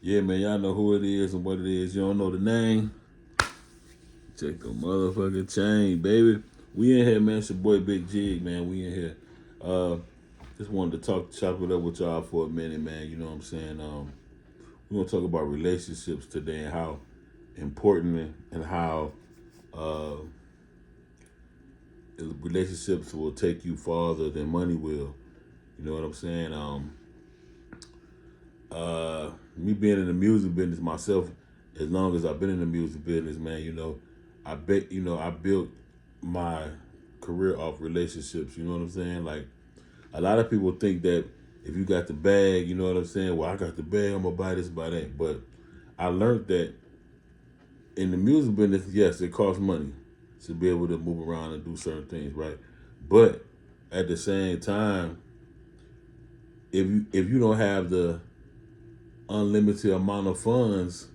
Yeah, man, y'all know who it is and what it is. You don't know the name? Check the motherfucking chain, baby. We in here, man. It's your boy Bigg Jigg, man. We in here. Uh, just wanted to chop it up with y'all for a minute, man. You know what I'm saying? We're gonna talk about relationships today and how important and how uh, relationships will take you farther than money will. You know what I'm saying? Me being in the music business myself, as long as I've been in the music business, man, I built my career off relationships. You know what I'm saying? Like a lot of people think that if you got the bag, you know what I'm saying? Well, I got the bag, I'm gonna buy this, buy that. But I learned that in the music business, yes, it costs money to be able to move around and do certain things, right? But at the same time, if you don't have the unlimited amount of funds,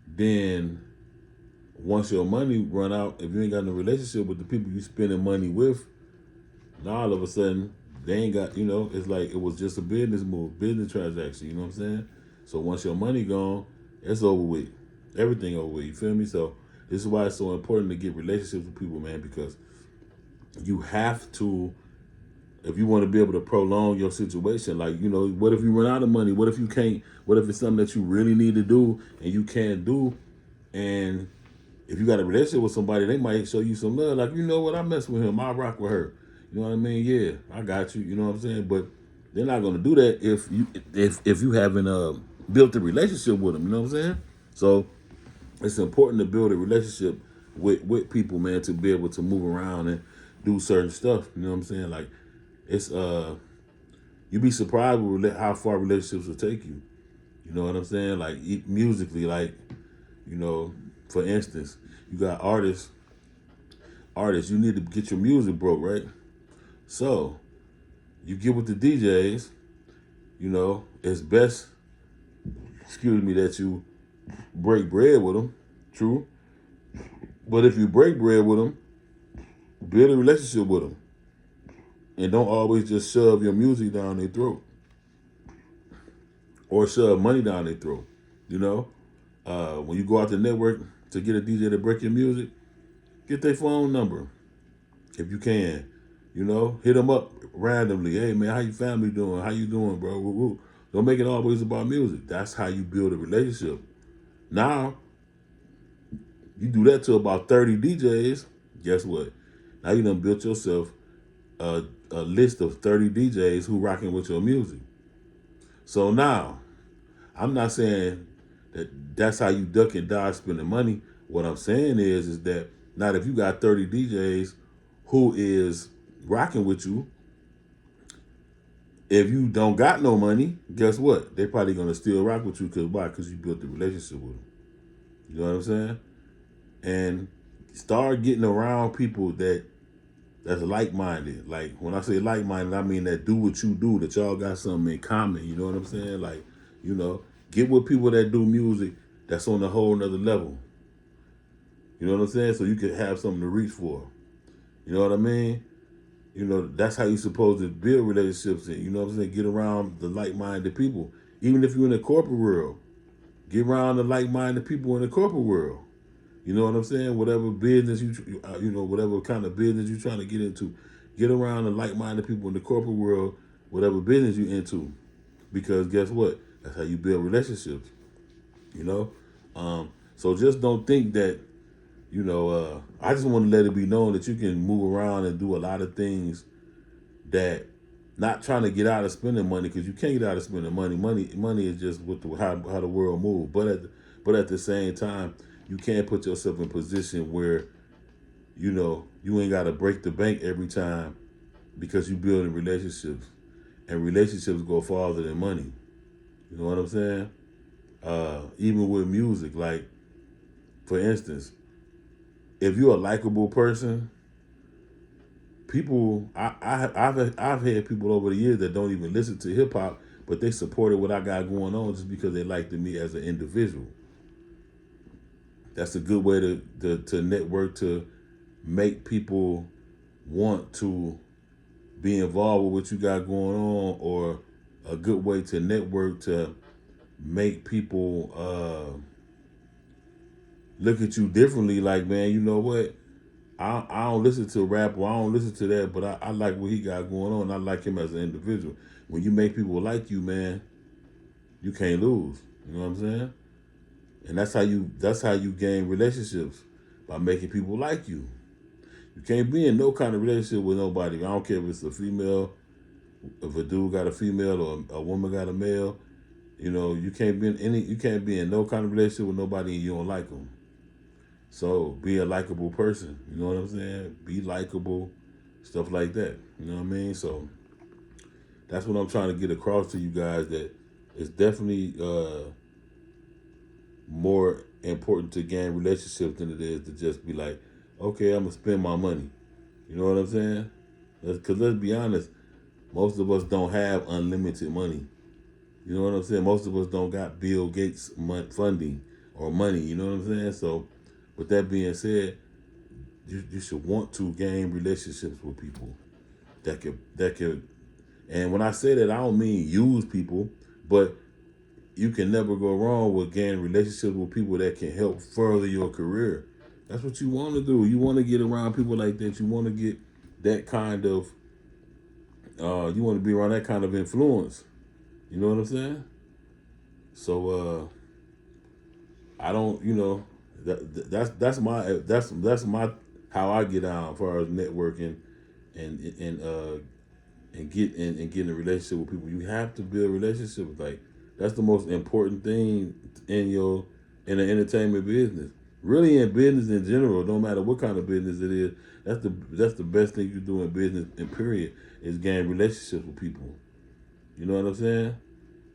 then once your money run out, if you ain't got no relationship with the people you spending money with, now all of a sudden they ain't got, it's like it was just a business move, business transaction, you know what I'm saying? So once your money gone, it's over with. Everything over with, you feel me? So this is why it's so important to get relationships with people, man, because you have to, if you want to be able to prolong your situation, like, what if you run out of money? What if you can't, what if it's something that you really need to do and you can't do? And if you got a relationship with somebody, they might show you some love. Like, you know what, I mess with him, I rock with her. You know what I mean? Yeah, I got you. You know what I'm saying? But they're not gonna do that if you haven't built a relationship with them. You know what I'm saying? So it's important to build a relationship with people, man, to be able to move around and do certain stuff. You know what I'm saying? Like it's you'd be surprised with how far relationships will take you. You know what I'm saying? Like musically, like you know, for instance, you got artists, you need to get your music broke, right? So you get with the DJs, it's best, excuse me, that you break bread with them, true. But if you break bread with them, build a relationship with them. And don't always just shove your music down their throat or shove money down their throat. You know, when you go out to network to get a DJ to break your music, get their phone number if you can. Hit them up randomly. Hey man, how your family doing? How you doing, bro? Woo, woo. Don't make it always about music. That's how you build a relationship. Now you do that to about 30 DJs. Guess what? Now you done built yourself a list of 30 DJs who rocking with your music. So now I'm not saying that that's how you duck and dodge spending money. What I'm saying is that now if you got 30 DJs who is rocking with you, if you don't got no money, guess what? They probably gonna still rock with you because why? Because you built a relationship with them. You know what I'm saying? And start getting around people that's like minded. Like when I say like minded, I mean that do what you do, that y'all got something in common. You know what I'm saying? Like, you know, get with people that do music that's on a whole nother level. You know what I'm saying? So you can have something to reach for. You know what I mean? That's how you supposed to build relationships. And you know what I'm saying? Get around the like minded people. Even if you're in the corporate world, get around the like minded people in the corporate world. You know what I'm saying? Whatever business whatever kind of business you're trying to get into, get around the like-minded people in the corporate world, whatever business you're into, because guess what? That's how you build relationships. You know, so just don't think that. I just want to let it be known that you can move around and do a lot of things that not trying to get out of spending money because you can't get out of spending money. Money is just with how the world moves. But at the same time, you can't put yourself in a position where you ain't got to break the bank every time because you building relationships, and relationships go farther than money. You know what I'm saying? Even with music, like for instance, if you're a likable person, people I've had people over the years that don't even listen to hip hop, but they supported what I got going on just because they liked me as an individual. That's a good way to network, to make people want to be involved with what you got going on, or a good way to network, to make people look at you differently. Like, man, you know what? I don't listen to rap or I don't listen to that, but I like what he got going on. I like him as an individual. When you make people like you, man, you can't lose. You know what I'm saying? And that's how you gain relationships, by making people like you. You can't be in no kind of relationship with nobody. I don't care if it's a female, if a dude got a female or a woman got a male. You can't be in no kind of relationship with nobody and you don't like them. So be a likable person. You know what I'm saying? Be likable, stuff like that. You know what I mean? So that's what I'm trying to get across to you guys, that it's definitely more important to gain relationships than it is to just be like, okay, I'm gonna spend my money. You know what I'm saying? Because let's be honest, most of us don't have unlimited money. You know what I'm saying? Most of us don't got Bill Gates funding or money. You know what I'm saying? So, with that being said, you should want to gain relationships with people that could. And when I say that, I don't mean use people, but you can never go wrong with gaining relationships with people that can help further your career. That's what you want to do. You want to get around people like that. You want to get that kind of. You want to be around that kind of influence. You know what I'm saying? So I don't. That's my how I get out as far as networking and get in a relationship with people. You have to build relationships. Like, that's the most important thing in the entertainment business. Really, in business in general, no matter what kind of business it is, that's the best thing you do in business. And period, is gain relationships with people. You know what I'm saying?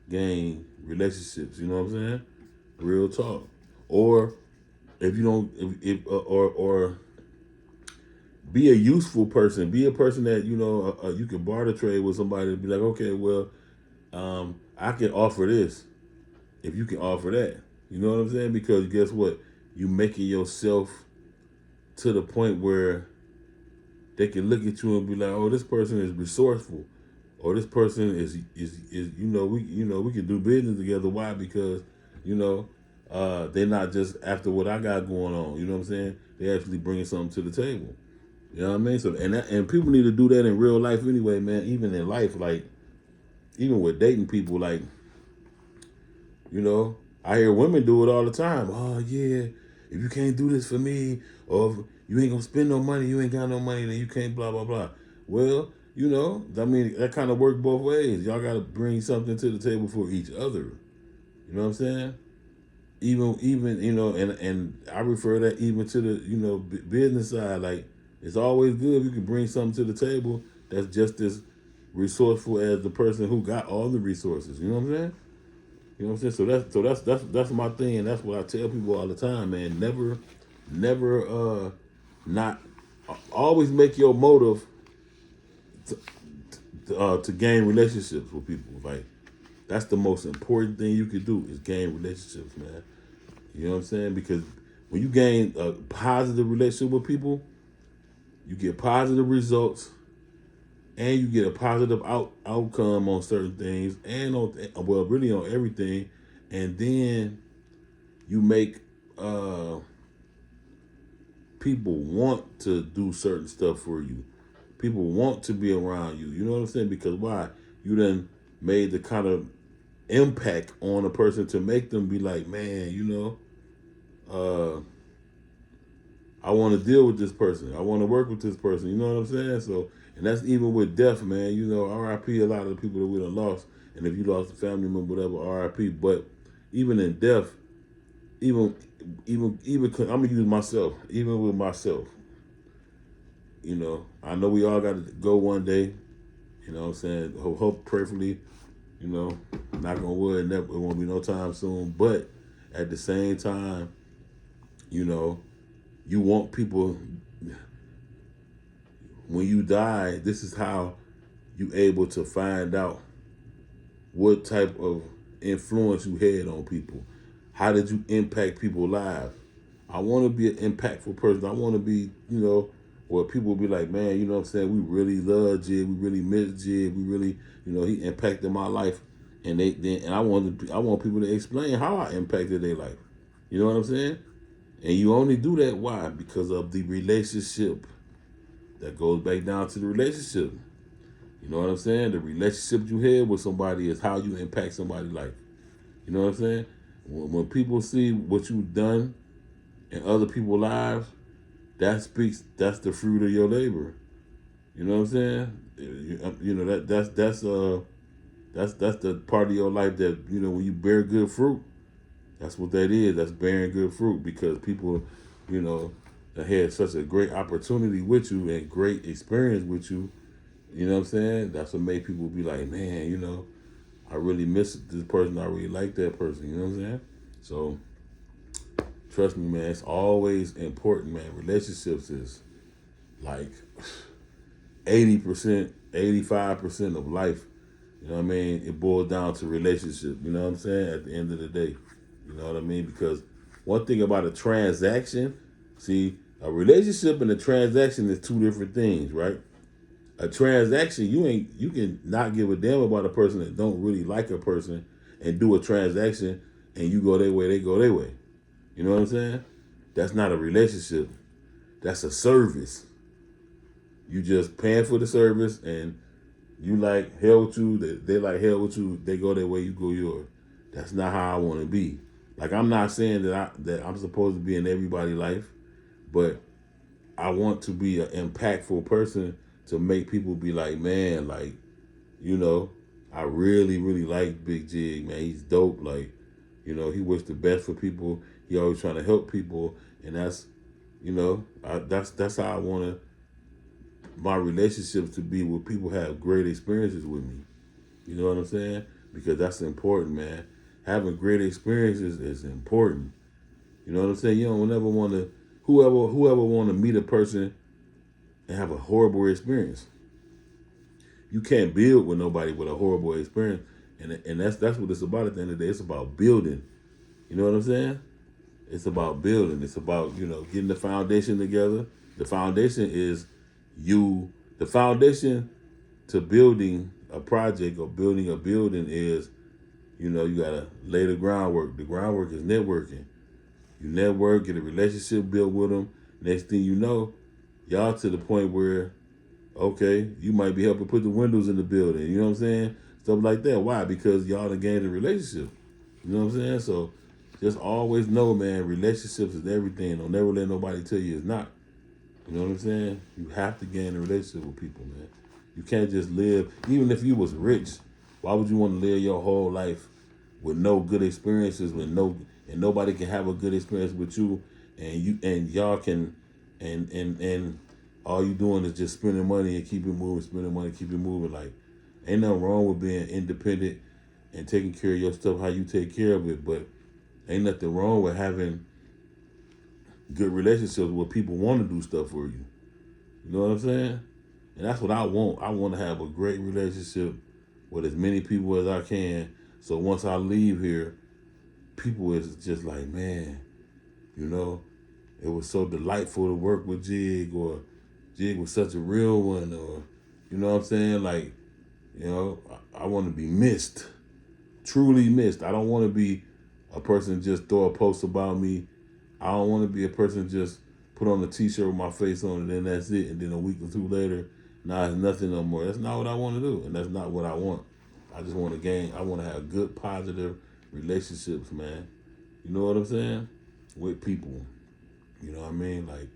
Gain relationships. You know what I'm saying? Real talk. Or if you don't, if or be a useful person. Be a person that you can barter trade with somebody and be like, okay, well, I can offer this if you can offer that. You know what I'm saying? Because guess what? You making yourself to the point where they can look at you and be like, oh, this person is resourceful, or this person is we can do business together. Why? Because they're not just after what I got going on. You know what I'm saying? They actually bringing something to the table. You know what I mean? So and people need to do that in real life anyway, man. Even in life, like even with dating people, like I hear women do it all the time. Oh yeah, if you can't do this for me, or if you ain't gonna spend no money, you ain't got no money, then you can't blah blah blah. Well, I mean that kind of work both ways. Y'all gotta bring something to the table for each other. You know what I'm saying? Even and I refer that even to the business side. Like, it's always good if you can bring something to the table that's just as resourceful as the person who got all the resources. You know what I'm saying? You know what I'm saying? So that's my thing, and that's what I tell people all the time, man. Never not always make your motive to gain relationships with people. Like, that's the most important thing you can do, is gain relationships, man. You know what I'm saying? Because when you gain a positive relationship with people, you get positive results, and you get a positive outcome on certain things, and really on everything. And then you make people want to do certain stuff for you. People want to be around you. You know what I'm saying? Because why? You then made the kind of impact on a person to make them be like, man, I want to deal with this person. I want to work with this person. You know what I'm saying? So, and that's even with death, man. RIP a lot of the people that we done lost. And if you lost a family member, whatever, RIP. But even in death, even I'm gonna use myself. Even with myself, I know we all got to go one day. You know what I'm saying? Hope prayerfully, knock on wood, it won't be no time soon. But at the same time, you want people, when you die, this is how you able to find out what type of influence you had on people. How did you impact people's lives? I want to be an impactful person. I want to be, where people will be like, man, you know what I'm saying? We really love Jig. We really miss Jig. We really, he impacted my life and I want people to explain how I impacted their life. You know what I'm saying? And you only do that why? Because of the relationship. That goes back down to the relationship. You know what I'm saying? The relationship you have with somebody is how you impact somebody's life. You know what I'm saying? When people see what you've done in other people's lives, that's the fruit of your labor. You know what I'm saying? You know that's the part of your life that, you know, when you bear good fruit, that's what that is. That's bearing good fruit, because people, you know, that had such a great opportunity with you and great experience with you. You know what I'm saying? That's what made people be like, man, you know, I really miss this person. I really like that person. You know what I'm saying? So trust me, man, it's always important, man. Relationships is like 80%, 85% of life. You know what I mean? It boils down to relationship. You know what I'm saying? At the end of the day. You know what I mean? Because one thing about a transaction, see, a relationship and a transaction is two different things, right? A transaction, you can not give a damn about a person that don't really like a person and do a transaction, and you go their way, they go their way. You know what I'm saying? That's not a relationship. That's a service. You just paying for the service, and you like hell with you, they like hell with you, they go their way, you go yours. That's not how I want to be. Like, I'm not saying that I'm supposed to be in everybody's life, but I want to be an impactful person to make people be like, man, like, you know, I really, really like Bigg Jigg, man. He's dope. Like, you know, he wishes the best for people. He always trying to help people, and that's, you know, that's how I want my relationships to be, where people have great experiences with me. You know what I'm saying? Because that's important, man. Having great experiences is important. You know what I'm saying? You don't never want to, whoever want to meet a person and have a horrible experience. You can't build with nobody with a horrible experience, and that's what it's about. At the end of the day, it's about building. You know what I'm saying? It's about building. It's about, you know, getting the foundation together. The foundation is you. The foundation to building a project or building a building is, you know, you gotta lay the groundwork. The groundwork is networking. You network, get a relationship built with them. Next thing you know, y'all to the point where, okay, you might be helping put the windows in the building. You know what I'm saying? Stuff like that. Why? Because y'all done gained a relationship. You know what I'm saying? So just always know, man, relationships is everything. Don't never let nobody tell you it's not. You know what I'm saying? You have to gain a relationship with people, man. You can't just live, even if you was rich, why would you want to live your whole life with no good experiences, and nobody can have a good experience with you, and y'all can, and all you doing is just spending money and keep it moving, spending money, keep it moving. Like, ain't nothing wrong with being independent and taking care of your stuff how you take care of it, but ain't nothing wrong with having good relationships where people want to do stuff for you. You know what I'm saying? And that's what I want. I want to have a great relationship with as many people as I can. So once I leave here, people is just like, man, you know, it was so delightful to work with Jigg, or Jigg was such a real one, or, you know what I'm saying? Like, you know, I want to be missed, truly missed. I don't want to be a person just throw a post about me. I don't want to be a person just put on a t-shirt with my face on it, and then that's it. And then a week or two later, nah, it's nothing no more. That's not what I want to do, and that's not what I want. I just want to gain. I want to have good, positive relationships, man. You know what I'm saying? With people. You know what I mean? Like,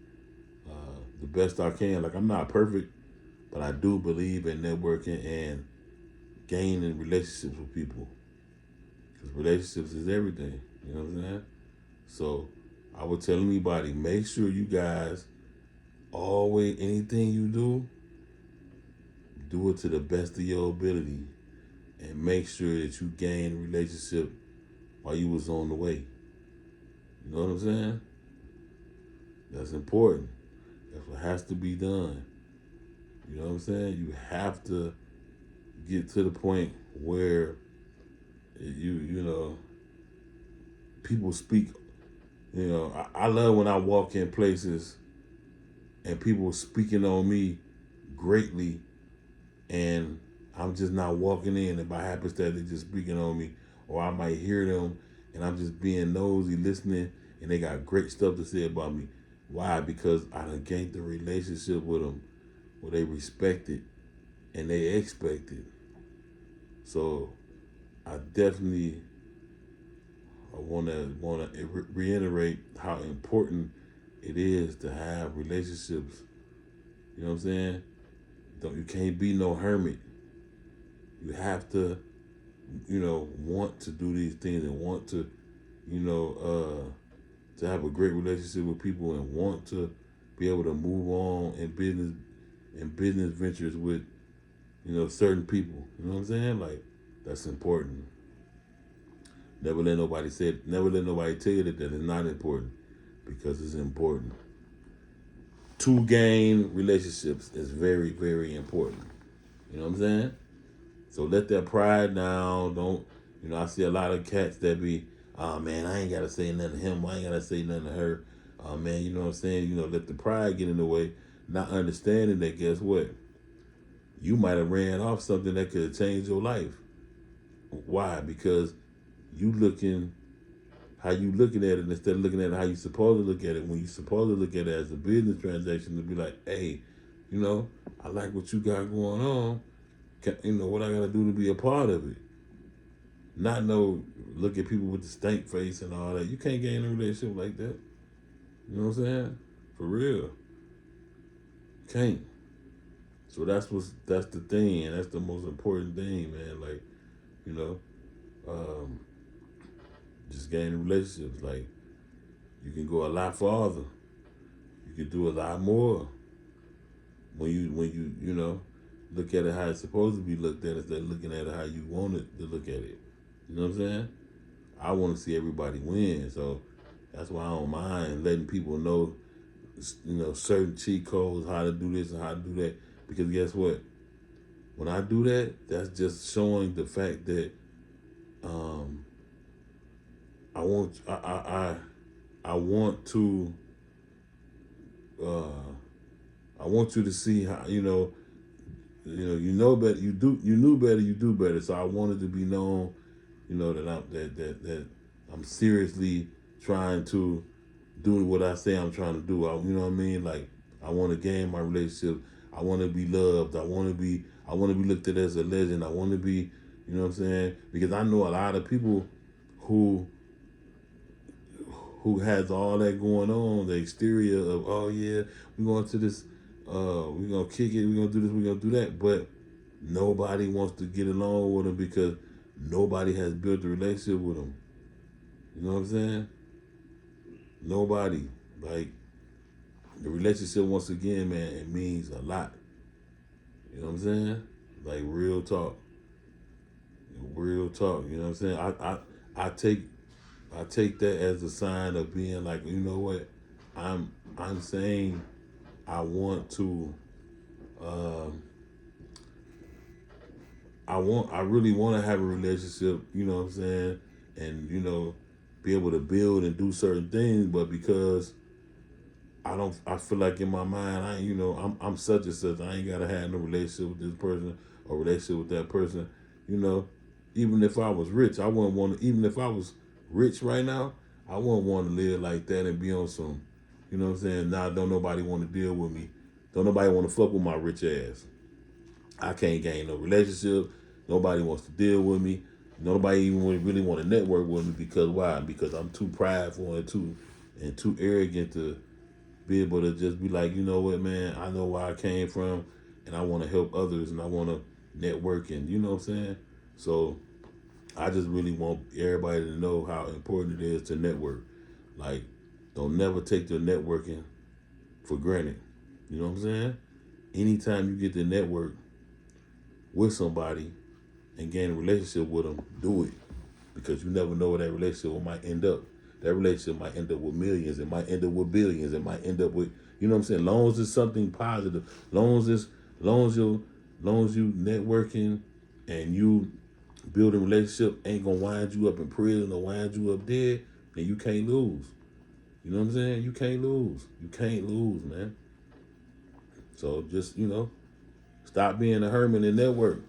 the best I can. Like, I'm not perfect, but I do believe in networking and gaining relationships with people. Because relationships is everything. You know what I'm saying? So I would tell anybody, make sure you guys always, anything you do it to the best of your ability, and make sure that you gain a relationship while you was on the way. You know what I'm saying? That's important. That's what has to be done. You know what I'm saying? You have to get to the point where you know, people speak. You know, I love when I walk in places and people speaking on me greatly, and I'm just not walking in, and by happenstance they just speaking on me, or I might hear them, and I'm just being nosy, listening, and they got great stuff to say about me. Why? Because I done gained the relationship with them, where they respect it and they expect it. So I definitely I want to reiterate how important it is to have relationships. You know what I'm saying? You can't be no hermit. You have to, want to do these things and want to, to have a great relationship with people and want to be able to move on in business ventures with, certain people. You know what I'm saying? Like, that's important. Never let nobody tell you that it's not important, because it's important. To gain relationships is very, very important. You know what I'm saying? So let that pride down. Don't, I see a lot of cats that be, oh man, I ain't gotta say nothing to him, I ain't gotta say nothing to her. Oh man, you know what I'm saying? Let the pride get in the way, not understanding that, guess what? You might have ran off something that could have changed your life. Why? Because you looking how you looking at it instead of looking at it how you supposed to look at it. When you supposed to look at it as a business transaction, to be like, hey, I like what you got going on. What I gotta do to be a part of it. Not look at people with the stank face and all that. You can't gain a relationship like that. You know what I'm saying? For real. Can't. So that's the thing, and that's the most important thing, man. Like, you know, um, just gaining relationships. Like, you can go a lot farther. You can do a lot more when you look at it how it's supposed to be looked at instead of looking at it how you want it to look at it. You know what I'm saying? I want to see everybody win, so that's why I don't mind letting people know, certain cheat codes, how to do this and how to do that. Because guess what? When I do that, that's just showing the fact that um, I want I want to uh, I want you to see how you know better, you knew better, you do better. So I wanted to be known, that I'm seriously trying to do what I say I'm trying to do. You know what I mean? Like, I want to gain my relationship. I want to be loved. I want to be looked at as a legend. I want to be, you know what I'm saying? Because I know a lot of people who has all that going on, the exterior of, oh yeah, we're going to this, we're gonna kick it, we're gonna do this, we're gonna do that, but nobody wants to get along with them because nobody has built a relationship with them. You know what I'm saying? Nobody. Like, the relationship, once again, man, it means a lot. You know what I'm saying? Like, real talk. Real talk. You know what I'm saying? I take that as a sign of being like, you know what? I'm saying I want to um I really want to have a relationship, you know what I'm saying? And, be able to build and do certain things, but because I feel like in my mind, I'm such and such. I ain't gotta have no relationship with this person or relationship with that person. You know, even if I was rich, I wouldn't want to. Even if I was rich right now, I wouldn't want to live like that and be on some. You know what I'm saying? Now, don't nobody want to deal with me. Don't nobody want to fuck with my rich ass. I can't gain no relationship. Nobody wants to deal with me. Nobody even really want to network with me, because why? Because I'm too prideful and too arrogant to be able to just be like, you know what, man, I know where I came from, and I want to help others, and I want to network, and you know what I'm saying? So I just really want everybody to know how important it is to network. Like, don't never take your networking for granted. You know what I'm saying? Anytime you get to network with somebody and gain a relationship with them, do it. Because you never know where that relationship might end up. That relationship might end up with millions. It might end up with billions. It might end up with, you know what I'm saying? Long as it's something positive. Long as you networking and you building a relationship ain't gonna wind you up in prison or wind you up dead, then you can't lose. You know what I'm saying? You can't lose. You can't lose, man. So just, stop being a hermit and network.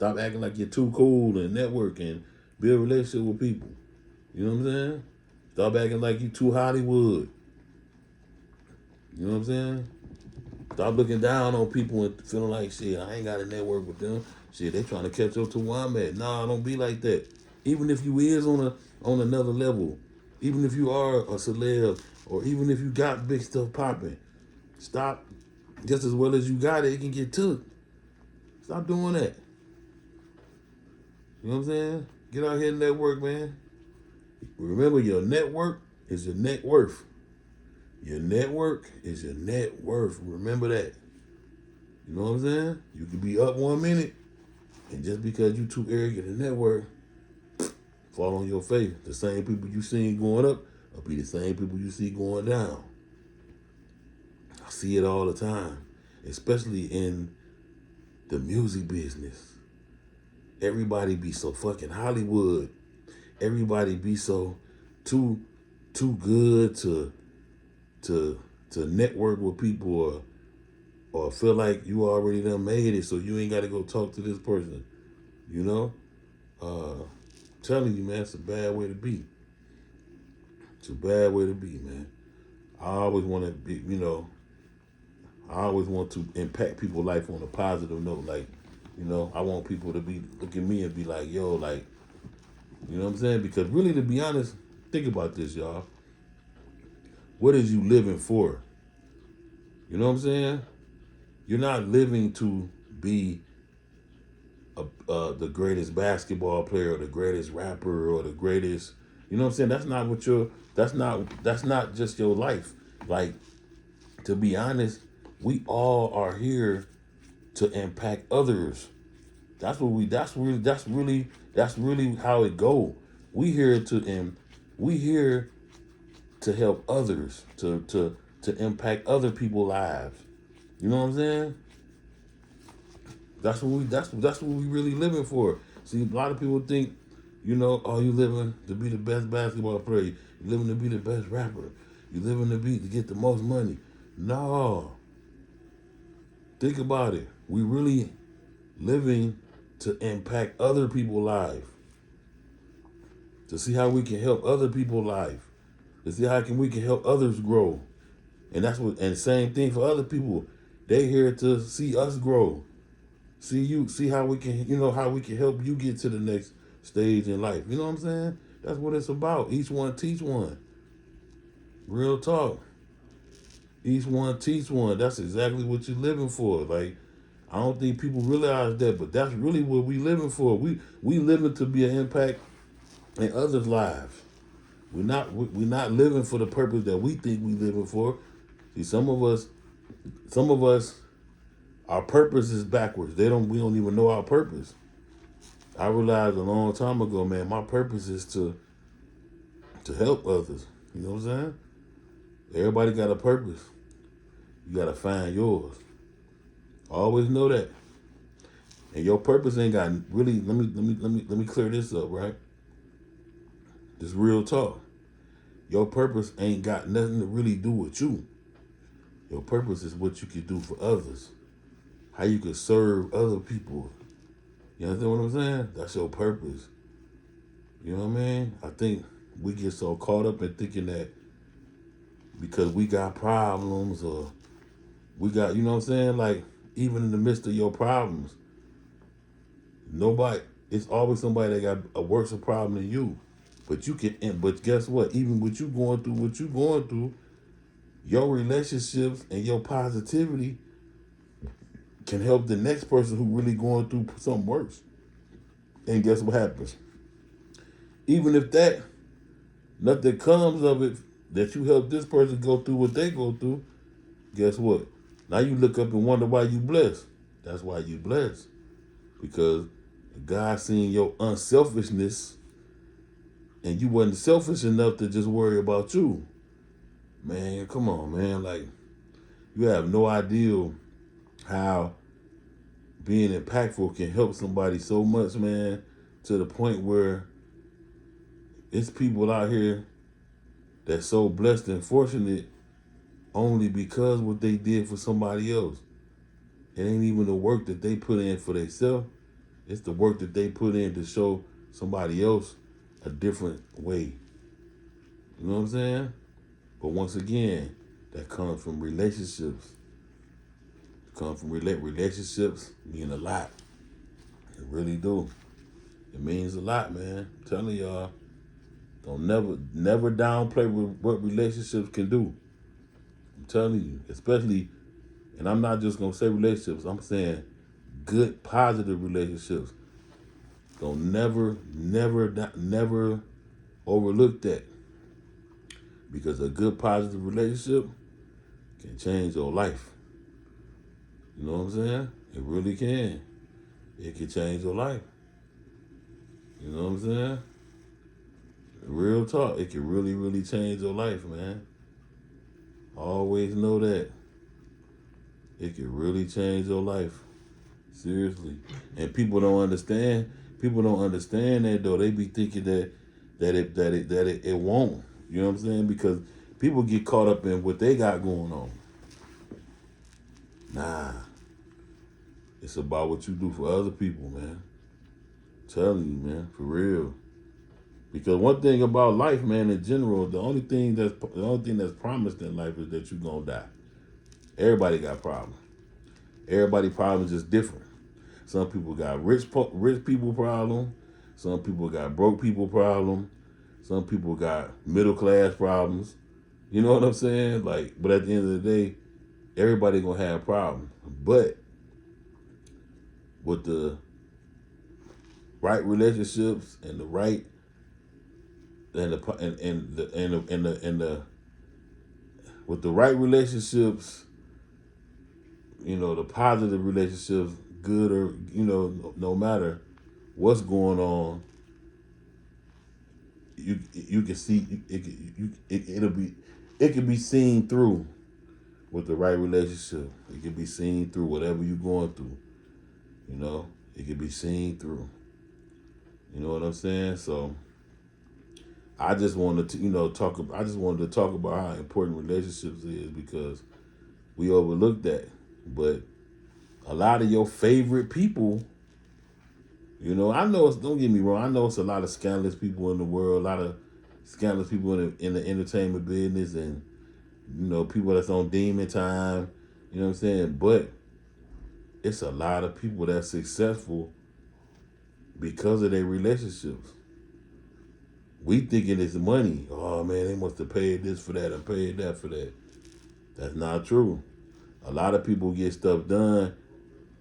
Stop acting like you're too cool and network and build a relationship with people. You know what I'm saying? Stop acting like you too Hollywood. You know what I'm saying? Stop looking down on people and feeling like, shit, I ain't got to network with them. Shit, they trying to catch up to where I'm at. Nah, don't be like that. Even if you is on another level, even if you are a celeb, or even if you got big stuff popping, stop. Just as well as you got it, it can get took. Stop doing that. You know what I'm saying? Get out here and network, man. Remember, your network is your net worth. Your network is your net worth. Remember that. You know what I'm saying? You could be up 1 minute, and just because you too arrogant to network, fall on your face. The same people you seen going up will be the same people you see going down. I see it all the time, especially in the music business. Everybody be so fucking Hollywood. Everybody be so too good to network with people, or feel like you already done made it, so you ain't got to go talk to this person. You know, telling you, man, it's a bad way to be. It's a bad way to be, man. I always want to be, I always want to impact people's life on a positive note. Like, I want people to look at me and be like, yo, like, you know what I'm saying? Because really, to be honest, think about this, y'all. What is you living for? You know what I'm saying? You're not living to be the greatest basketball player, or the greatest rapper, or the greatest. You know what I'm saying? That's not what you're. That's not just your life. Like, to be honest, we all are here to impact others. That's what we. That's really how it go. We here to help others, to impact other people's lives. You know what I'm saying? That's what we really living for. See, a lot of people think, oh, you living to be the best basketball player, you living to be the best rapper, you living to get the most money. No. Think about it. We really living to impact other people's life. To see how we can help other people's life. To see how we can help others grow. And same thing for other people. They here to see us grow. See how we can, how we can help you get to the next stage in life. You know what I'm saying? That's what it's about. Each one teach one. Real talk. Each one teach one. That's exactly what you're living for. Like, I don't think people realize that, but that's really what we living for. We living to be an impact in others' lives. We're not living for the purpose that we think we living for. See, some of us, our purpose is backwards. We don't even know our purpose. I realized a long time ago, man, my purpose is to help others. You know what I'm saying? Everybody got a purpose. You gotta find yours. Always know that. And your purpose ain't got really. Let me clear this up, right? This real talk. Your purpose ain't got nothing to really do with you. Your purpose is what you can do for others. How you can serve other people. You understand what I'm saying? That's your purpose. You know what I mean? I think we get so caught up in thinking that because we got problems, or we got, you know what I'm saying? Like, even in the midst of your problems, it's always somebody that got a worse problem than you. But guess what? Even with you going through what you're going through, your relationships and your positivity can help the next person who really going through something worse. And guess what happens? Even if nothing comes of it, that you help this person go through what they go through, guess what? Now you look up and wonder why you blessed. That's why you blessed. Because God seen your unselfishness, and you wasn't selfish enough to just worry about you. Man, come on, man. Like, you have no idea how being impactful can help somebody so much, man, to the point where it's people out here that's so blessed and fortunate only because what they did for somebody else. It ain't even the work that they put in for themselves. It's the work that they put in to show somebody else a different way. You know what I'm saying? But once again, that comes from relationships. Come from relationships mean a lot. It really do. It means a lot, man. I'm telling y'all, don't never downplay what relationships can do. I'm telling you, especially, and I'm not just gonna say relationships. I'm saying good, positive relationships. Don't never overlook that, because a good, positive relationship can change your life. You know what I'm saying? It really can. It can change your life. You know what I'm saying? Real talk. It can really change your life, man. Always know that. It can really change your life. Seriously. And people don't understand. People don't understand that though. They be thinking that it won't. You know what I'm saying? Because people get caught up in what they got going on. Nah. It's about what you do for other people, man. I'm telling you, man, for real. Because one thing about life, man, in general, the only thing that's promised in life is that you're gonna die. Everybody got problems. Everybody's problems is different. Some people got rich people problem. Some people got broke people problem. Some people got middle class problems. You know what I'm saying? Like, but at the end of the day, everybody gonna have problems. But with the right relationships and the right and the with the right relationships, you know, the positive relationships, good or no matter what's going on, you can see it can be seen through with the right relationship. It can be seen through whatever you're going through. You know, it can be seen through. You know what I'm saying? So I just wanted to, talk. I just wanted to talk about how important relationships is, because we overlook that. But a lot of your favorite people, I know it's. Don't get me wrong. I know it's a lot of scandalous people in the world. A lot of scandalous people in the entertainment business, and people that's on demon time. You know what I'm saying? But it's a lot of people that's successful because of their relationships. We thinking it's money. Oh man, they must have paid this for that and paid that for that. That's not true. A lot of people get stuff done,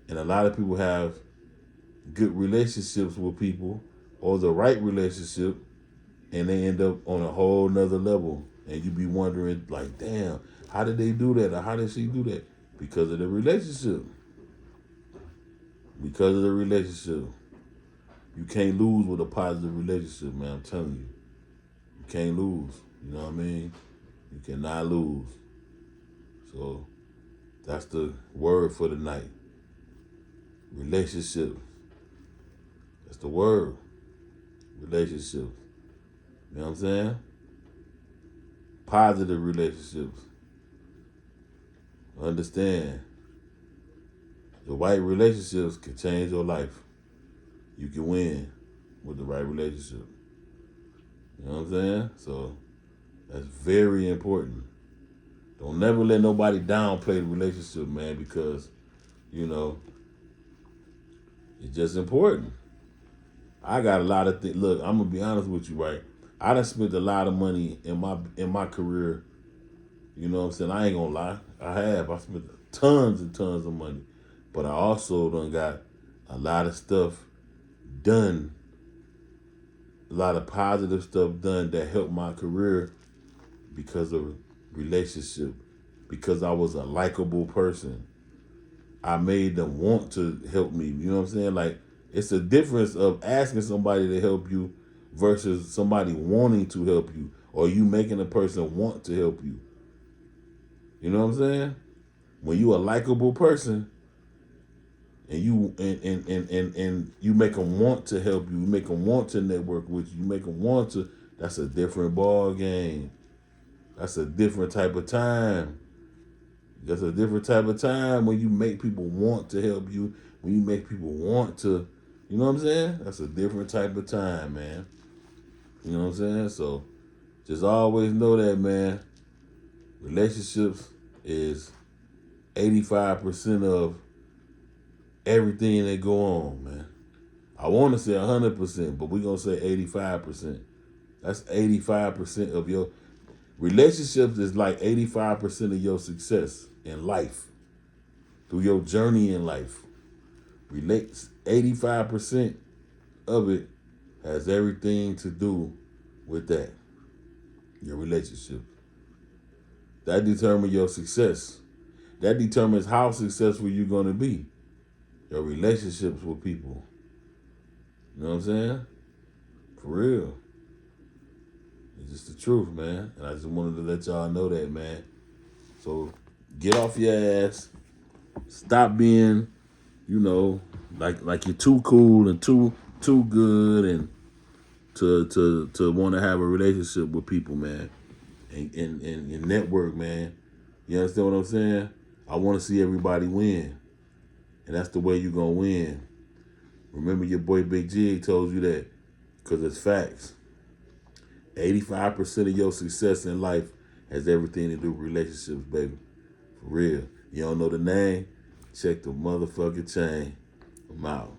and a lot of people have good relationships with people, or the right relationship, and they end up on a whole nother level. And you be wondering, like, damn, how did they do that? Or how did she do that? Because of the relationship. Because of the relationship. You can't lose with a positive relationship, man. I'm telling you. You can't lose. You know what I mean? You cannot lose. So that's the word for the night. Relationship. That's the word. Relationship. You know what I'm saying? Positive relationships. Understand. The right relationships can change your life. You can win with the right relationship. You know what I'm saying? So that's very important. Don't never let nobody downplay the relationship, man, because, it's just important. I got a lot of things. Look, I'm gonna be honest with you, right? I done spent a lot of money in my career. You know what I'm saying? I ain't gonna lie. I have. I spent tons and tons of money. But I also done got a lot of stuff done, a lot of positive stuff done that helped my career because of relationship, because I was a likable person. I made them want to help me. You know what I'm saying? Like, it's a difference of asking somebody to help you versus somebody wanting to help you, or you making a person want to help you. You know what I'm saying? When you a likable person, and you make them want to help you, you make them want to network with you, you make them want to. That's a different ball game. That's a different type of time. That's a different type of time when you make people want to help you, when you make people want to, You know what I'm saying? That's a different type of time, man. You know what I'm saying? So just always know that, man. Relationships is 85% of everything that go on, man. I want to say 100%, but we're going to say 85%. That's 85% of your relationships is like 85% of your success in life, through your journey in life. 85% of it has everything to do with that, your relationship. That determines your success. That determines how successful you're going to be. Your relationships with people. You know what I'm saying? For real. It's just the truth, man. And I just wanted to let y'all know that, man. So get off your ass. Stop being, like you're too cool and too good and to want to have a relationship with people, man. And network, man. You understand what I'm saying? I want to see everybody win. And that's the way you're going to win. Remember your boy Bigg Jigg told you that, because it's facts. 85% of your success in life has everything to do with relationships, baby. For real. You don't know the name? Check the motherfucking chain. I'm out.